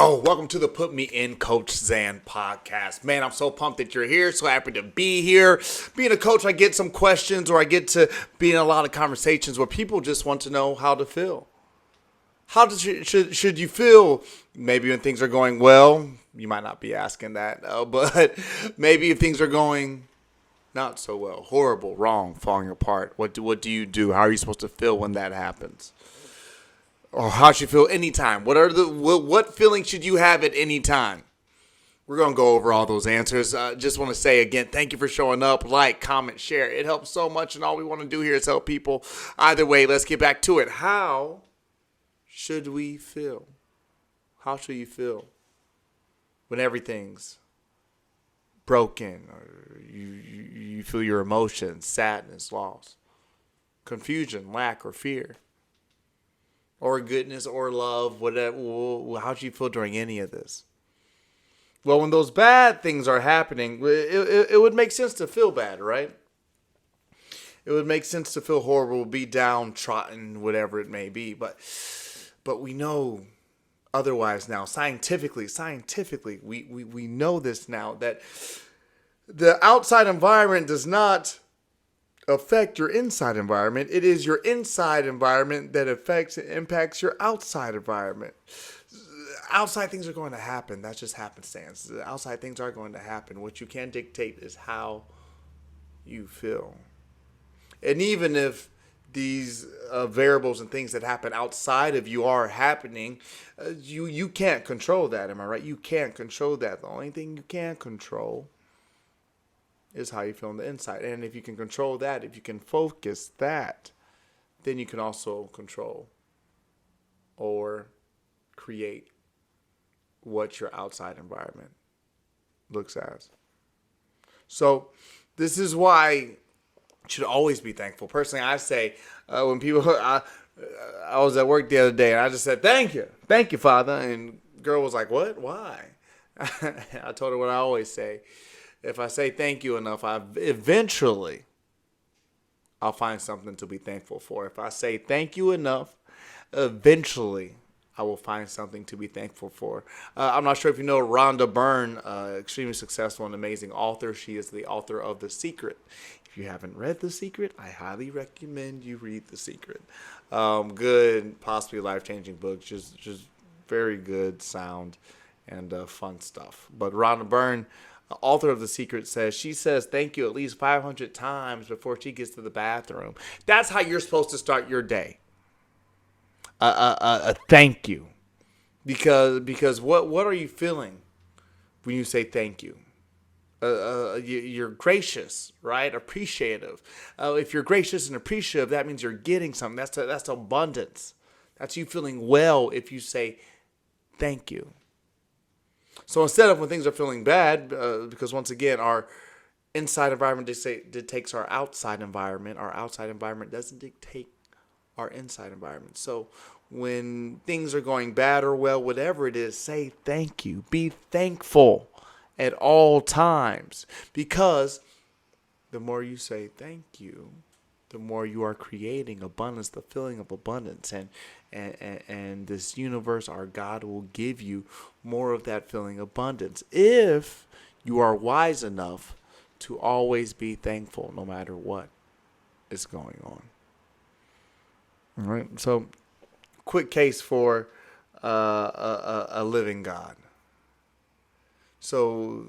Yo, welcome to the Put Me In Coach Xan podcast. Man, I'm so pumped that you're here. So happy to be here. Being a coach, I get some questions or I get to be in a lot of conversations where people just want to know how to feel. Should you feel maybe when things are going well? You might not be asking that, but maybe if things are going not so well, horrible, wrong, falling apart. What do you do? How are you supposed to feel when that happens? Or how should you feel anytime? What feelings should you have at any time? We're going to go over all those answers. Just want to say again, thank you for showing up. Like, comment, share. It helps so much, and all we want to do here is help people. Either way, let's get back to it. How should we feel? How should you feel when everything's broken, or you feel your emotions, sadness, loss, confusion, lack, or fear? Or goodness, or love, whatever. How do you feel during any of this? Well, when those bad things are happening, it would make sense to feel bad, right? It would make sense to feel horrible, be downtrodden, whatever it may be. But we know otherwise now. Scientifically, we know this now, that the outside environment does not affect your inside environment. It is your inside environment that affects and impacts your outside environment. Outside things are going to happen. That's just happenstance. The outside things are going to happen. What you can dictate is how you feel. And even if these variables and things that happen outside of you are happening, you can't control that. Am I right? You can't control that. The only thing you can control is how you feel on the inside. And if you can control that, if you can focus that, then you can also control or create what your outside environment looks as. So this is why you should always be thankful. Personally, I say when people, I was at work the other day and I just said, thank you, Father. And girl was like, what? Why? I told her what I always say. If I say thank you enough, eventually I'll find something to be thankful for. If I say thank you enough, eventually I will find something to be thankful for. I'm not sure if you know Rhonda Byrne, extremely successful and amazing author. She is the author of The Secret. If you haven't read The Secret, I highly recommend you read The Secret. Good, possibly life-changing book. Just very good, sound, and fun stuff. But Rhonda Byrne, author of The Secret, she says thank you at least 500 times before she gets to the bathroom. That's how you're supposed to start your day. A thank you. Because what are you feeling when you say thank you? You're gracious, right? Appreciative. If you're gracious and appreciative, that means you're getting something. That's abundance. That's you feeling well if you say thank you. So instead of when things are feeling bad, because once again, our inside environment dictates our outside environment doesn't dictate our inside environment. So when things are going bad or well, whatever it is, say thank you. Be thankful at all times. Because the more you say thank you, the more you are creating abundance, the feeling of abundance. And this universe, our God, will give you more of that feeling abundance if you are wise enough to always be thankful no matter what is going on. All right. So, quick case for a living God. So,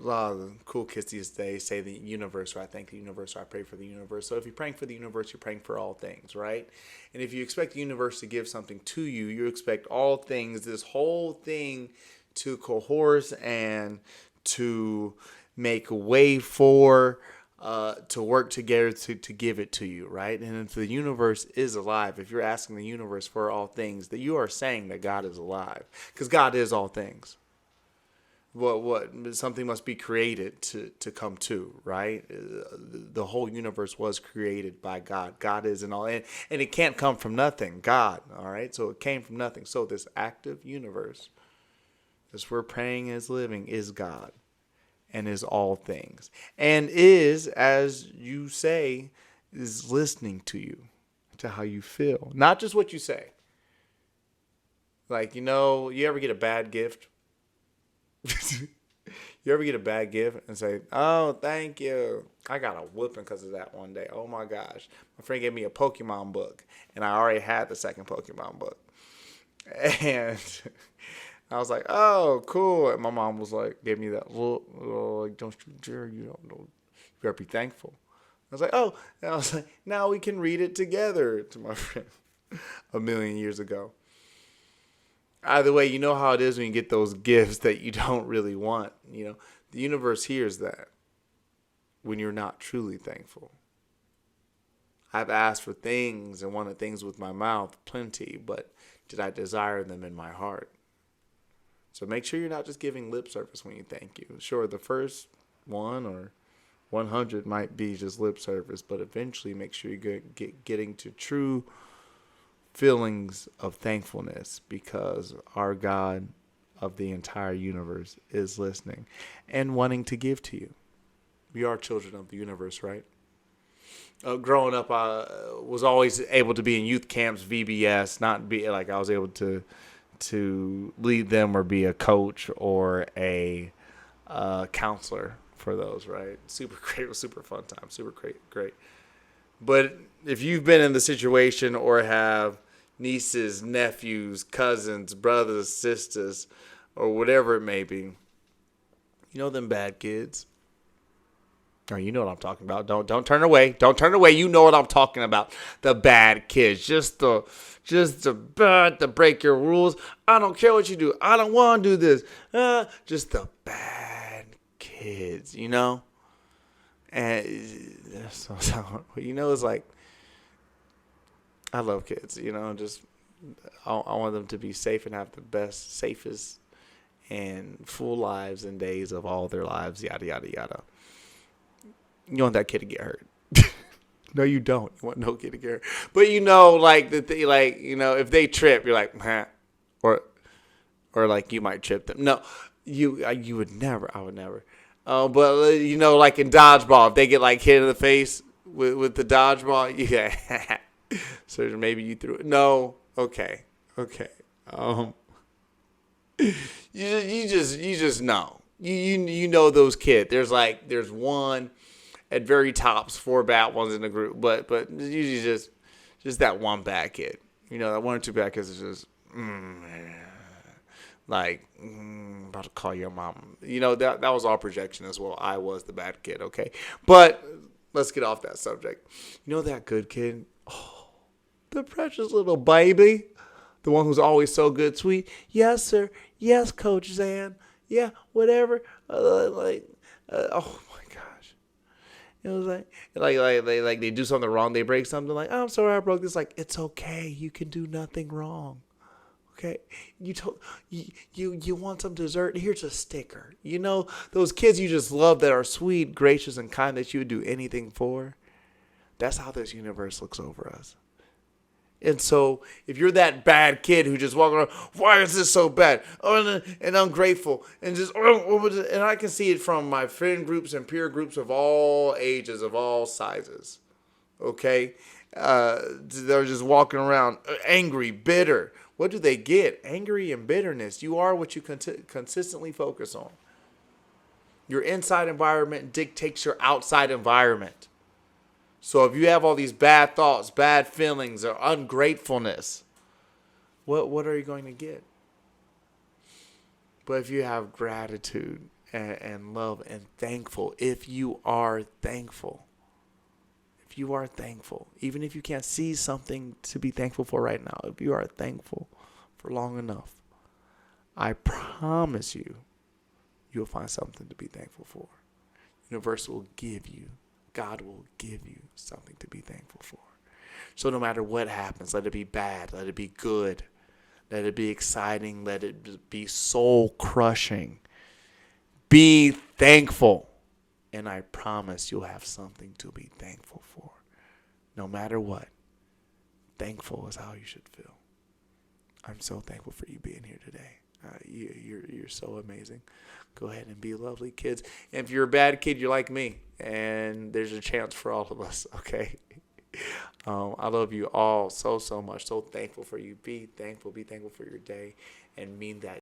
a lot of the cool kids these days say the universe, or I thank the universe, or I pray for the universe. So if you're praying for the universe, you're praying for all things, right? And if you expect the universe to give something to you, you expect all things, this whole thing, to coerce and to make way for, to work together to give it to you, right? And if the universe is alive, if you're asking the universe for all things, that you are saying that God is alive, because God is all things. What something must be created to come to, right? The whole universe was created by God. God is in all, and it can't come from nothing. God, all right? So it came from nothing. So this active universe, this we're praying is living, is God, and is all things, and is, as you say, is listening to you, to how you feel, not just what you say. Like, you ever get a bad gift? You ever get a bad gift and say, "Oh, thank you." I got a whooping because of that one day. Oh my gosh. My friend gave me a Pokemon book, and I already had the second Pokemon book. And I was like, "Oh, cool." And my mom was like, gave me that look, like, "Don't you dare, you don't know. You gotta be thankful." I was like, "Oh." And I was like, "Now we can read it together," to my friend a million years ago. Either way, you know how it is when you get those gifts that you don't really want. The universe hears that when you're not truly thankful. I've asked for things and wanted things with my mouth, plenty, but did I desire them in my heart? So make sure you're not just giving lip service when you thank you. Sure, the first one or 100 might be just lip service, but eventually make sure you getting to true feelings of thankfulness, because our God of the entire universe is listening and wanting to give to you. We are children of the universe, right? Growing up, I was always able to be in youth camps, VBS, not be like I was able to lead them or be a coach or a counselor for those, right? Super great. It was super fun time. Super great. But if you've been in the situation or have nieces, nephews, cousins, brothers, sisters, or whatever it may be, them bad kids. Oh, you know what I'm talking about. Don't turn away. Don't turn away. You know what I'm talking about. The bad kids. Just the bad to break your rules. I don't care what you do. I don't want to do this. Just the bad kids, And it's like, I love kids, just I want them to be safe and have the best, safest, and full lives and days of all their lives, yada, yada, yada. You don't want that kid to get hurt. No, you don't. You want no kid to get hurt. But if they trip, you're like, huh? Or like you might trip them. No, you would never. I would never. But like in dodgeball, if they get like hit in the face with the dodgeball, yeah. So maybe you threw it. No, okay. You just know. You know those kids. There's one at very tops, 4 bad ones in the group, but usually just that one bad kid. That one or two bad kids is just about to call your mom. That was all projection as well. I was the bad kid, okay? But let's get off that subject. That good kid? Oh, the precious little baby. The one who's always so good, sweet. Yes, sir. Yes, Coach Xan. Yeah, whatever. Oh my gosh. It was like they do something wrong. They break something. Like, oh, I'm sorry, I broke this. Like, it's okay. You can do nothing wrong. Okay, you want some dessert? Here's a sticker. Those kids you just love that are sweet, gracious, and kind that you would do anything for. That's how this universe looks over us. And so, if you're that bad kid who just walks around, why is this so bad? Oh, and ungrateful, and and I can see it from my friend groups and peer groups of all ages, of all sizes. Okay, they're just walking around angry, bitter. What do they get? Angry and bitterness. You are what you consistently focus on. Your inside environment dictates your outside environment. So if you have all these bad thoughts, bad feelings, or ungratefulness, what are you going to get? But if you have gratitude and love and thankful, if you are thankful, even if you can't see something to be thankful for right now, if you are thankful for long enough, I promise you'll find something to be thankful for. Universe will give you, God will give you something to be thankful for. So no matter what happens, let it be bad, let it be good, let it be exciting, let it be soul crushing. Be thankful. And I promise you'll have something to be thankful for. No matter what, thankful is how you should feel. I'm so thankful for you being here today. You're so amazing. Go ahead and be lovely, kids. And if you're a bad kid, you're like me. And there's a chance for all of us, okay? I love you all so, so much. So thankful for you. Be thankful. Be thankful for your day and mean that